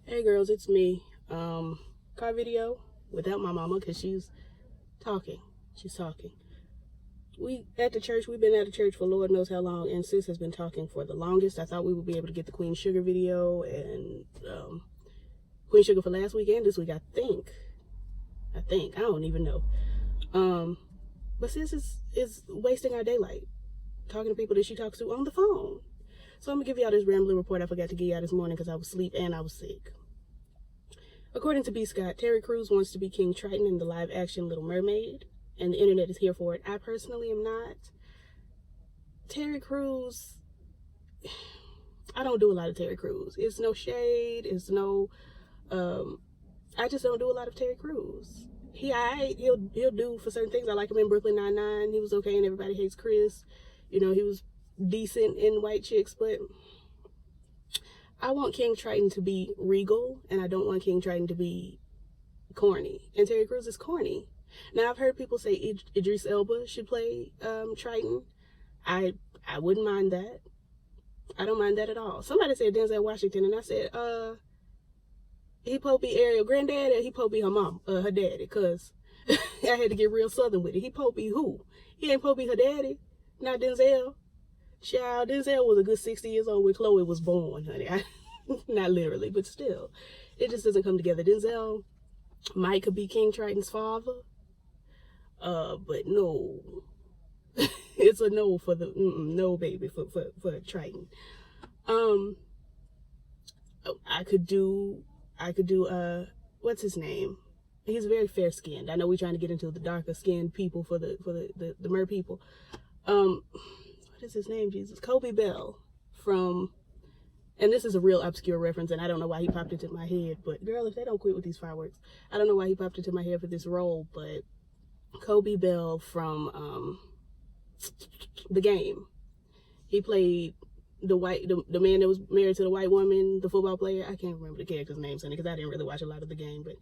Hey girls, it's me. Car video without my mama because she's talking. She's talking. We've been at the church for Lord knows how long, and sis has been talking for the longest. I thought we would be able to get the Queen Sugar video and Queen Sugar for last week and this week, I think. I don't even know. But sis is wasting our daylight talking to people that she talks to on the phone. So I'm gonna give y'all this rambling report I forgot to give y'all this morning because I was asleep and I was sick. According to B. Scott, Terry Crews wants to be King Triton in the live-action Little Mermaid, and the internet is here for it. I personally am not. Terry Crews, I don't do a lot of Terry Crews. It's no shade. It's no. I just don't do a lot of Terry Crews. He'll do for certain things. I like him in Brooklyn Nine-Nine. He was okay in Everybody Hates Chris. You know, he was decent in White Chicks, but I want King Triton to be regal, and I don't want King Triton to be corny. And Terry Crews is corny. Now, I've heard people say Idris Elba should play Triton. I wouldn't mind that. I don't mind that at all. Somebody said Denzel Washington, and I said, he supposed to be Ariel granddaddy, or he supposed to be her mom, her daddy, because I had to get real southern with it. He supposed to be who? He ain't supposed to be her daddy, not Denzel. Child, Denzel was a good 60 years old when Chloe was born, honey. Not literally, but still. It just doesn't come together. Denzel might could be King Triton's father. But no. It's a no for the no baby for Triton. I could do what's his name? He's very fair skinned. I know we're trying to get into the darker skinned people for the mer people. What is his name, Jesus? Kobe Bell from, and this is a real obscure reference, and I don't know why he popped into my head, but girl, if they don't quit with these fireworks, I don't know why he popped into my head for this role, but Kobe Bell from The Game. He played the man that was married to the white woman, the football player. I can't remember the character's name, Sonny, because I didn't really watch a lot of The Game, but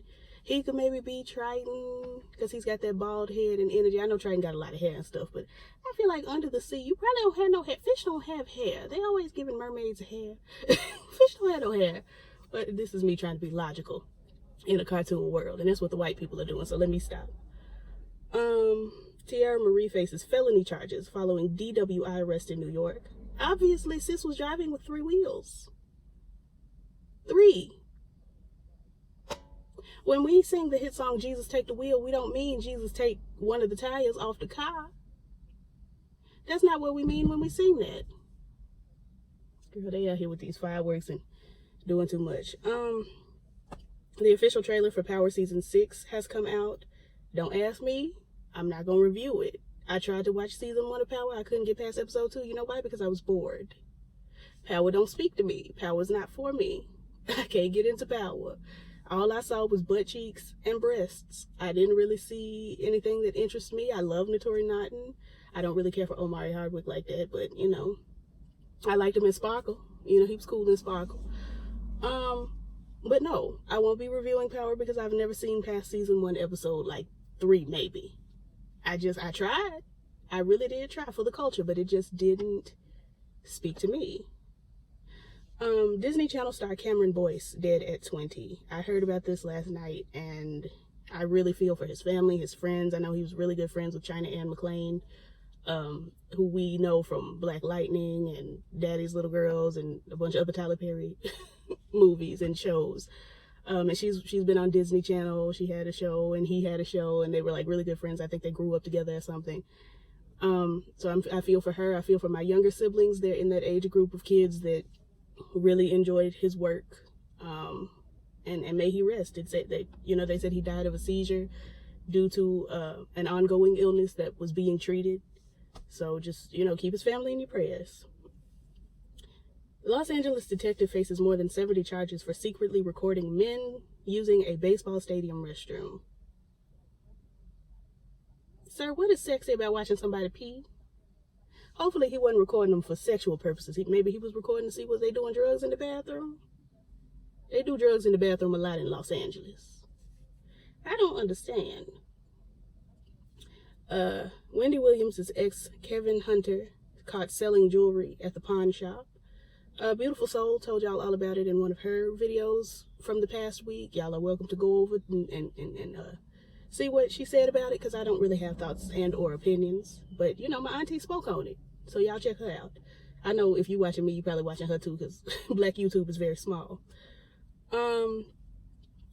he could maybe be Triton because he's got that bald head and energy. I know Triton got a lot of hair and stuff, but I feel like under the sea, you probably don't have no hair. Fish don't have hair. They always giving mermaids hair. Fish don't have no hair. But this is me trying to be logical in a cartoon world, and that's what the white people are doing, so let me stop. Tiara Marie faces felony charges following DWI arrest in New York. Obviously, sis was driving with 3 wheels. 3. When we sing the hit song, Jesus Take the Wheel, we don't mean Jesus take one of the tires off the car. That's not what we mean when we sing that. Girl, they out here with these fireworks and doing too much. The official trailer for Power Season 6 has come out. Don't ask me. I'm not going to review it. I tried to watch Season 1 of Power. I couldn't get past Episode 2. You know why? Because I was bored. Power don't speak to me. Power's not for me. I can't get into Power. All I saw was butt cheeks and breasts. I didn't really see anything that interests me. I love Naturi Naughton. I don't really care for Omari Hardwick like that, but, you know, I liked him in Sparkle. You know, he was cool in Sparkle. But no, I won't be reviewing Power because I've never seen past Season 1 episode, like 3 maybe. I tried. I really did try for the culture, but it just didn't speak to me. Disney Channel star Cameron Boyce dead at 20. I heard about this last night, and I really feel for his family, his friends. I know he was really good friends with China Anne McClain, who we know from Black Lightning and Daddy's Little Girls and a bunch of other Tyler Perry movies and shows. And she's been on Disney Channel. She had a show, and he had a show, and they were like really good friends. I think they grew up together or something. So I feel for her. I feel for my younger siblings. They're in that age group of kids that really enjoyed his work, and may he rest. It said that, you know, they said he died of a seizure due to an ongoing illness that was being treated. So just, you know, keep his family in your prayers. Los Angeles detective faces more than 70 charges for secretly recording men using a baseball stadium restroom. Sir, what is sexy about watching somebody pee? Hopefully he wasn't recording them for sexual purposes. Maybe he was recording to see was they doing drugs in the bathroom. They do drugs in the bathroom a lot in Los Angeles. I don't understand. Wendy Williams' ex, Kevin Hunter, caught selling jewelry at the pawn shop. Beautiful Soul told y'all all about it in one of her videos from the past week. Y'all are welcome to go over and see what she said about it, because I don't really have thoughts and or opinions. But, you know, my auntie spoke on it, so y'all check her out. I know if you're watching me, you're probably watching her too, because Black YouTube is very small.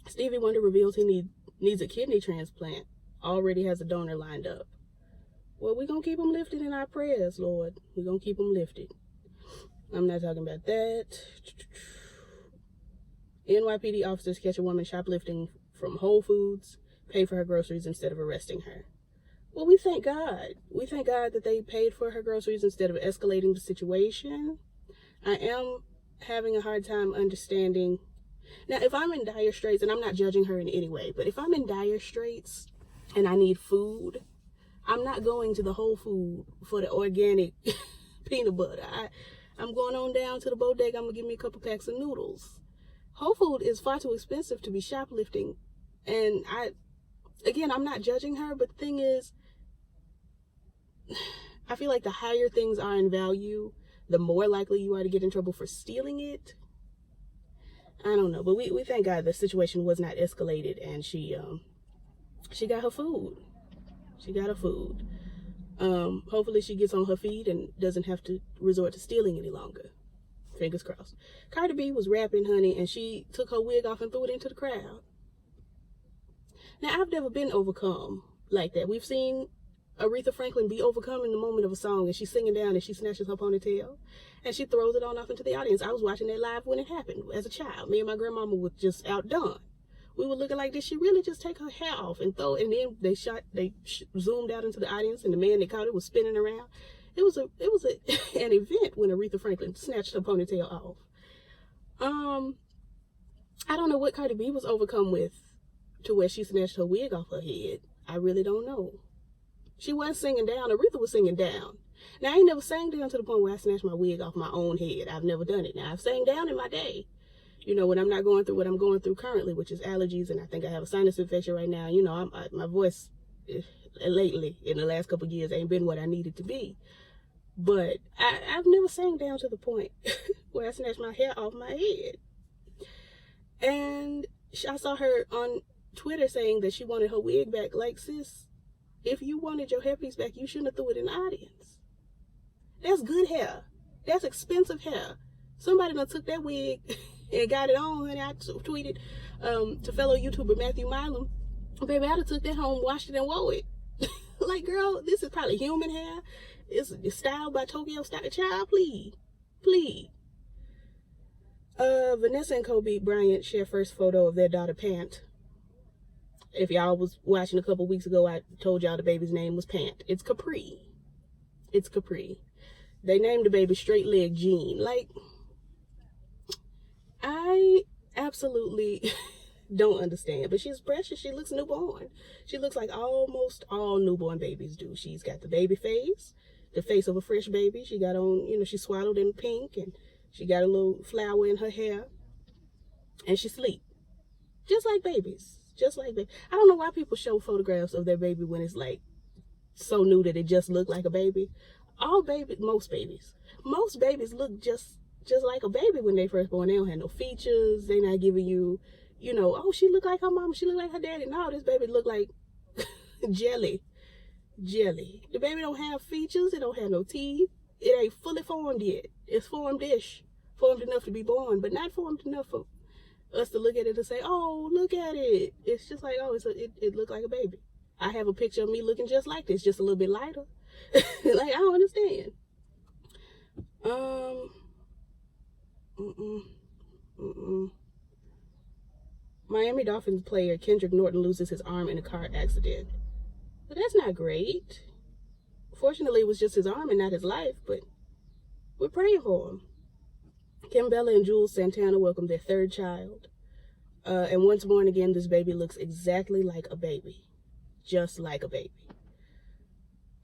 Stevie Wonder reveals he needs a kidney transplant. Already has a donor lined up. Well, we're going to keep him lifted in our prayers, Lord. We're going to keep him lifted. I'm not talking about that. NYPD officers catch a woman shoplifting from Whole Foods, pay for her groceries instead of arresting her. Well, we thank God. We thank God that they paid for her groceries instead of escalating the situation. I am having a hard time understanding. Now, if I'm in dire straits, and I'm not judging her in any way, but if I'm in dire straits and I need food, I'm not going to the Whole Food for the organic peanut butter. I'm going on down to the bodega. I'm going to give me a couple packs of noodles. Whole Food is far too expensive to be shoplifting. And I'm not judging her, but the thing is, I feel like the higher things are in value, the more likely you are to get in trouble for stealing it. I don't know, but we thank God the situation was not escalated, and she got her food. She got her food. Hopefully she gets on her feet and doesn't have to resort to stealing any longer. Fingers crossed. Cardi B was rapping, honey, and she took her wig off and threw it into the crowd. Now, I've never been overcome like that. We've seen Aretha Franklin be overcome in the moment of a song, and she's singing down and she snatches her ponytail and she throws it on off into the audience. I was watching that live when it happened as a child. Me and my grandmama were just outdone. We were looking like, did she really just take her hair off and throw it? And then they zoomed out into the audience, and the man that caught it was spinning around. It was an event when Aretha Franklin snatched her ponytail off. I don't know what Cardi B was overcome with to where she snatched her wig off her head. I really don't know. She wasn't singing down. Aretha was singing down. Now, I ain't never sang down to the point where I snatched my wig off my own head. I've never done it. Now, I've sang down in my day. You know, when I'm not going through what I'm going through currently, which is allergies, and I think I have a sinus infection right now. You know, my voice lately, in the last couple of years, ain't been what I need it to be. But I've never sang down to the point where I snatched my hair off my head. And I saw her on Twitter saying that she wanted her wig back. Like, sis, if you wanted your hairpiece back, you shouldn't have threw it in the audience. That's good hair. That's expensive hair. Somebody done took that wig and got it on, honey. I tweeted to fellow YouTuber Matthew Milam, baby, I'd have took that home, washed it, and wore it. Like, girl, this is probably human hair. It's styled by Tokyo Style. Child, please. Please. Vanessa and Kobe Bryant share first photo of their daughter, Pant. If y'all was watching a couple weeks ago, I told y'all the baby's name was Pant. It's Capri. It's Capri. They named the baby Straight Leg Jean. Like, I absolutely don't understand, but she's precious. She looks newborn. She looks like almost all newborn babies do. She's got the baby face, the face of a fresh baby. She got on, you know, she swaddled in pink, and she got a little flower in her hair, and she sleep just like babies. Just like baby. I don't know why people show photographs of their baby when it's like so new that it just looked like a baby. Most babies look just like a baby when they first born. They don't have no features. They not giving you, you know, oh, she look like her mama, she look like her daddy. No, this baby look like jelly. The baby don't have features. It don't have no teeth. It ain't fully formed yet. It's formed-ish. Formed enough to be born, but not formed enough for us to look at it and say, oh, look at it. It's just like, oh, it looked like a baby. I have a picture of me looking just like this, just a little bit lighter. Like, I don't understand. Miami Dolphins player Kendrick Norton loses his arm in a car accident. But that's not great. Fortunately, it was just his arm and not his life, but we're praying for him. Kim Bella and Jules Santana welcomed their third child. And once born again, this baby looks exactly like a baby. Just like a baby.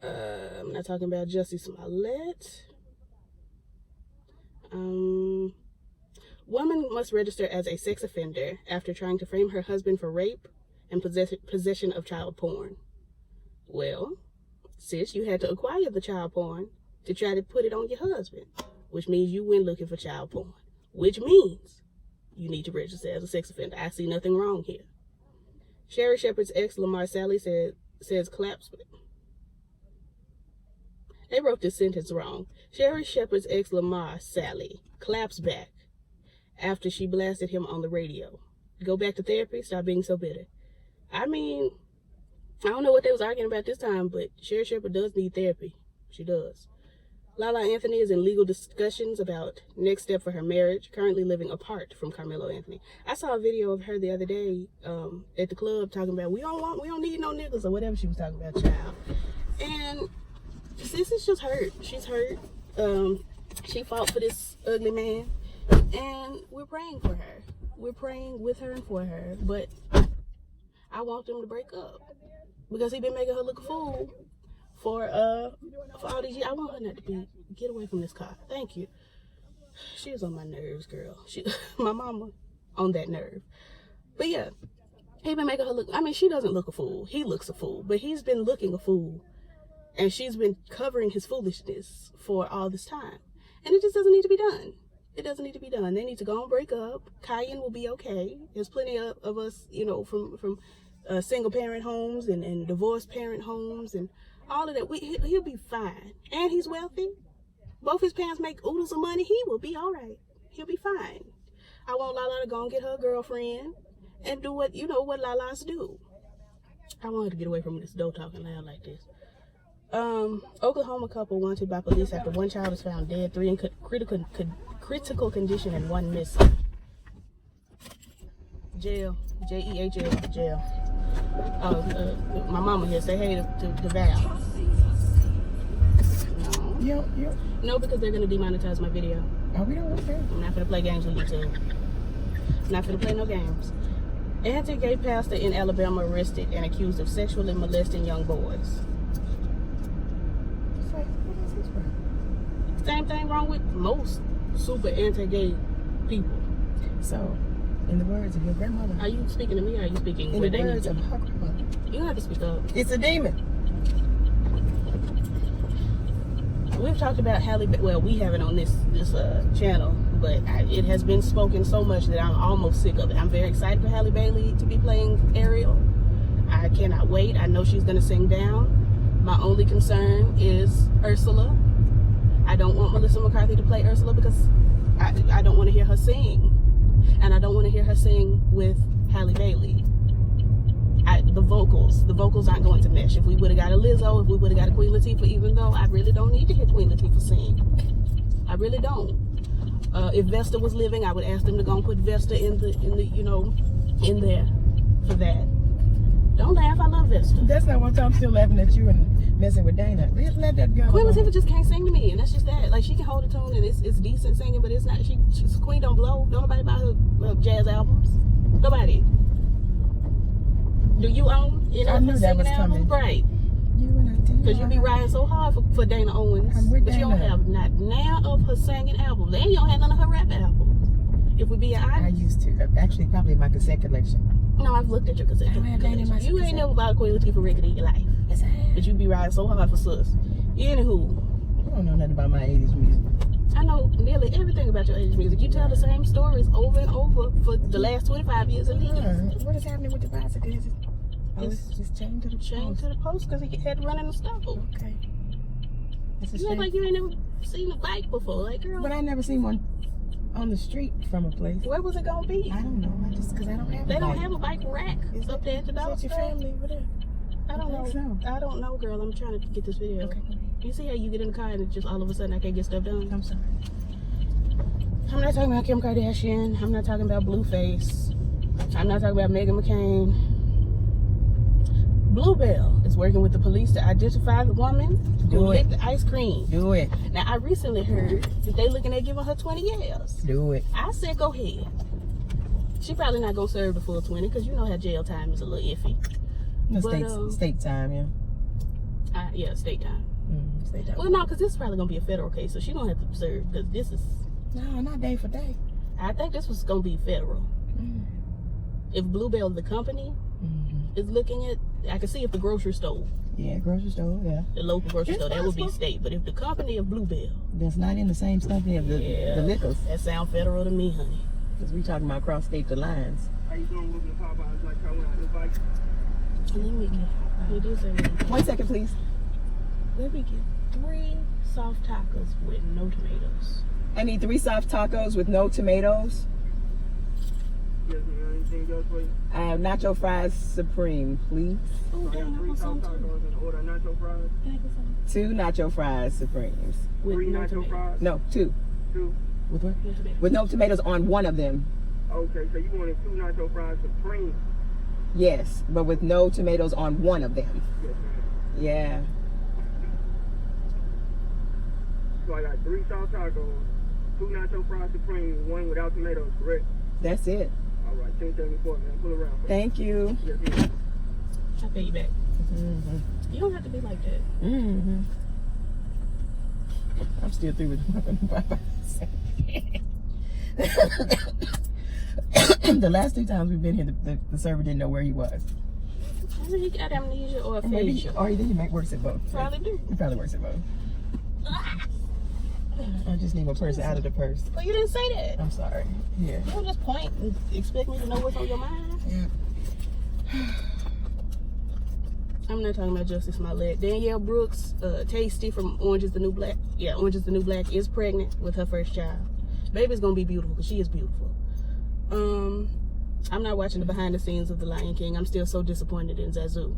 I'm not talking about Jussie Smollett. Woman must register as a sex offender after trying to frame her husband for rape and possession of child porn. Well, sis, you had to acquire the child porn to try to put it on your husband. which means you went looking for child porn, which means you need to register as a sex offender. I see nothing wrong here. Sherri Shepherd's ex, Lamar Sally, says claps. They wrote this sentence wrong. Sherri Shepherd's ex, Lamar Sally, claps back after she blasted him on the radio. Go back to therapy, stop being so bitter. I mean, I don't know what they was arguing about this time, but Sherri Shepherd does need therapy. She does. Lala Anthony is in legal discussions about next step for her marriage, currently living apart from Carmelo Anthony. I saw a video of her the other day at the club talking about we don't need no niggas or whatever she was talking about, child. And sis is just hurt. She's hurt. She fought for this ugly man, and we're praying for her. We're praying with her and for her, but I want them to break up because he been making her look a fool for all these years. I want her not to get away from this car. Thank you. She was on my nerves, girl. My mama on that nerve. But yeah, he been making her look, I mean, she doesn't look a fool. He looks a fool, but he's been looking a fool, and she's been covering his foolishness for all this time. And it just doesn't need to be done. It doesn't need to be done. They need to go and break up. Kyan will be okay. There's plenty of us, you know, from single parent homes and divorced parent homes and all of that. He'll be fine. And he's wealthy. Both his parents make oodles of money. He will be all right. He'll be fine. I want Lala to go and get her girlfriend and do what Lala's do. I want her to get away from this door talking loud like this. Oklahoma couple wanted by police after one child is found dead, 3 in critical condition, and 1 missing. Jail. J-E-H-L. Jail. My mama here. Say hey to Val. No. Yep. No, because they're going to demonetize my video. Oh, we don't want that. I'm not going to play games with YouTube. I'm not going to play no games. Anti-gay pastor in Alabama arrested and accused of sexually molesting young boys. Same thing wrong with most super anti-gay people. So, in the words of your grandmother. Are you speaking to me or are you speaking in the words of her grandmother? You have to speak up. It's a demon. We've talked about Halle Bailey. Well, we haven't on this channel, but it has been spoken so much that I'm almost sick of it. I'm very excited for Halle Bailey to be playing Ariel. I cannot wait. I know she's going to sing down. My only concern is Ursula. I don't want Melissa McCarthy to play Ursula because I don't want to hear her sing. And I don't want to hear her sing with Halle Bailey. The vocals aren't going to mesh. If we would have got a Lizzo, if we would have got a Queen Latifah, even though I really don't need to hear Queen Latifah sing. I really don't. If Vesta was living, I would ask them to go and put Vesta in there for that. Don't laugh, I love Vesta. That's not what I'm still laughing at you and messing with Dana. Let that go. Queen Latifah just can't sing to me, and that's just that. Like, she can hold a tune and it's decent singing, but it's not. Queen don't blow. Don't nobody buy her jazz albums. Nobody. Do you own? I knew that was coming. Right. You and I did. Because you be riding so hard for Dana Owens, but Dana. you don't have not now of her singing albums, and you don't have none of her rap albums. If we be honest, I used to. Actually, probably my cassette collection. No, I've looked at your cassette collection. You ain't never bought a Queen Latifah record in your life. Yes, I have. But you be riding so hard for sus. Anywho. You don't know nothing about my 80s music. I know nearly everything about your 80s music. You tell the same stories over and over for the last 25 years at least. What is happening with the bicycle? It's just chained to the post. Chained to the post because he had to run in the stove. Okay. You look like you ain't never seen a bike before. Like, girl. But I never seen one on the street from a place. Where was it going to be? I don't know. Because I don't have a bike. They don't have a bike rack up there at the dollar store. Is that your family? What I don't know. So. I don't know, girl. I'm trying to get this video. Okay. You see how you get in the car and it just all of a sudden I can't get stuff done? I'm sorry. I'm not talking about Kim Kardashian. I'm not talking about Blueface. I'm not talking about Meghan McCain. Bluebell is working with the police to identify the woman who licked the ice cream. Do it. Now, I recently heard that they looking at giving her 20 years. Do it. I said, go ahead. She probably not going to serve the full 20 because you know how jail time is a little iffy. No, state time, yeah. Yeah, state time. State time. Well, no, because this is probably going to be a federal case, so she don't have to serve because this is... No, not day for day. I think this was going to be federal. If Bluebell, the company, is looking at... I can see if the grocery store Yeah, grocery store, yeah. The local grocery It's store, that would be possible. state. But if the company of Bluebell, That's not in the same stuff there, the liquors. that sound federal to me, honey. Because we talking about cross state the lines. How you doing with the Popeyes? Like how when I do bike? Let me get. It is a. 1 second, please. Let me get 3 soft tacos with no tomatoes. I need 3 soft tacos with no tomatoes. Yes, ma'am. Anything else for you? I have nacho fries supreme, please. Oh, I damn, have I 3 want some soft too. tacos and order nacho fries. Can I get some? 2 nacho fries supremes. With 3 no nacho tomatoes. fries. No, 2. 2. With what? No tomatoes. With no tomatoes on one of them. Okay, so you wanted 2 nacho fries supreme. Yes, but with no tomatoes on one of them. Yes, ma'am. Yeah. So I got 3 soft tacos, 2 nacho fries supreme, 1 without tomatoes, correct? That's it. All right, 1074, man. Pull around. For Thank you. Yes, ma'am. I'll pay you back. Mm-hmm. You don't have to be like that. Mm-hmm. I'm still through with the last 2 times we've been here, the server didn't know where he was. Maybe he got amnesia or Or maybe, aphasia. or he didn't works at both. Probably do. He probably works at both. I just need my purse out of the purse. Well, you didn't say that. I'm sorry. Here. You don't just point and expect me to know what's on your mind. Yeah. I'm not talking about Justice Smollett. Danielle Brooks, Tasty from Orange is the New Black. Yeah, Orange is the New Black is pregnant with her first child. Baby's gonna be beautiful because she is beautiful. I'm not watching the behind the scenes of The Lion King. I'm still so disappointed in Zazu.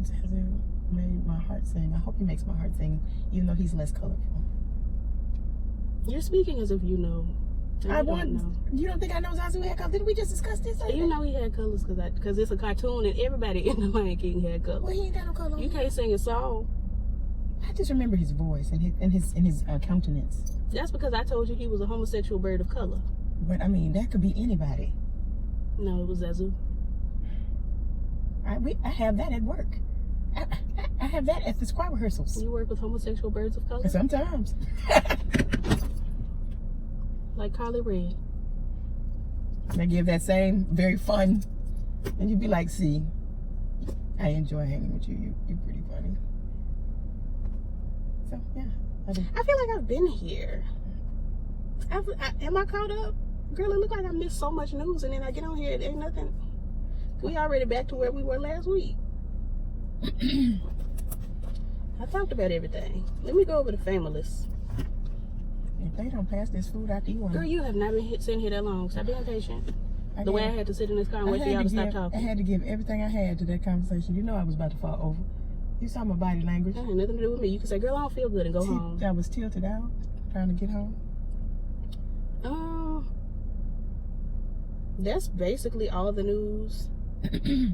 Zazu made my heart sing. I hope he makes my heart sing, even though he's less colorful. You're speaking as if you know. And I you don't want. know. You don't think I know Zazu had color? Didn't we just discuss this? You know he had colors because it's a cartoon and everybody in The Lion King had colors. Well, he ain't got no color. You can't sing a song. I just remember his voice and his countenance. That's because I told you he was a homosexual bird of color. But I mean, that could be anybody. No, it was Zazu. I have that at work. I have that at the choir rehearsals. You work with homosexual birds of color? Sometimes. Like Carly Red. I give that same very fun, and you'd be like, "See, I enjoy hanging with you. You're pretty funny." So yeah, I do. I feel like I've been here. Am I caught up? Girl, it look like I missed so much news, and then I get on here, it ain't nothing. We already back to where we were last week. I talked about everything. Let me go over the family list. If they don't pass this food out to you, Girl, you have not been sitting here that long. Stop being patient. The way I had to sit in this car and wait for y'all to stop I talking. had to give everything I had to that conversation. You know I was about to fall over. You saw my body language. That had nothing to do with me. You can say, girl, I don't feel good and go home. I was tilted out, trying to get home. That's basically all the news.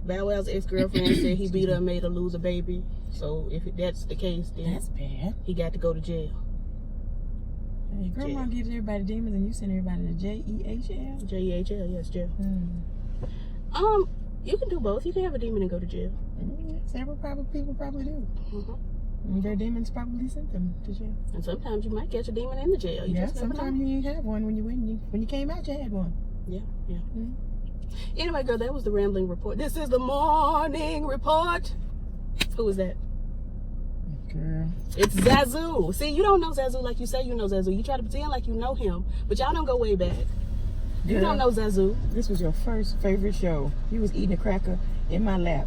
Bow Wow's ex-girlfriend said he beat her and made her lose a baby. So if that's the case, then That's bad. he got to go to jail. Hey, grandma gives everybody demons and you send everybody to J-E-H-L? J-E-H-L, yes, jail. Mm. You can do both. You can have a demon and go to jail. Several people probably do. Mm-hmm. And their demons probably sent them to jail. And sometimes you might catch a demon in the jail. You Yeah, just never know. sometimes you didn't have one when you came out. You had one. Yeah. Mm. Anyway, girl, that was the rambling report. This is the morning report. Who was that? Girl. It's Zazu. See, you don't know Zazu like you say you know Zazu. You try to pretend like you know him, but y'all don't go way back. You Girl, don't know Zazu, This was your first favorite show. You was eating a cracker in my lap,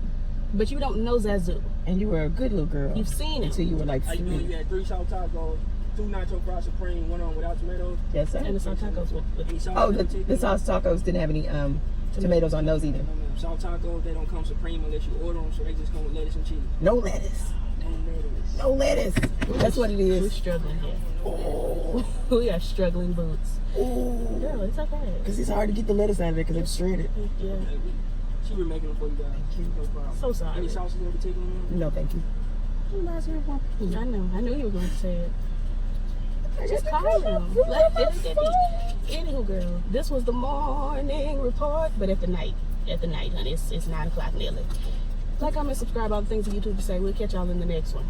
but you don't know Zazu. and you were a good little girl. You've seen him. Until you were like How you doing? 3. You had 3 soft tacos, 2 nacho fries supreme, 1 on without tomatoes. Yes, sir. And the soft tacos with Any sauce Oh, in the particular? sauce tacos didn't have any tomatoes on those either. No, ma'am. Soft tacos, they don't come supreme unless you order them, so they just come with lettuce and cheese. No lettuce. No lettuce. That's what it We're is. struggling here. Oh. We are struggling boots. Oh. Girl, it's okay. Because it's hard to get the lettuce out of it because it's shredded. Yeah. She was making them for you guys. No problem. So sorry. Any sauces in particular, ma'am? No, thank you. I know. I knew you were going to say it. Just call him. Anywho, girl, this was the morning report, but at the night, honey, it's 9 o'clock nearly. Like, comment, subscribe, all the things that YouTube to say. We'll catch y'all in the next one.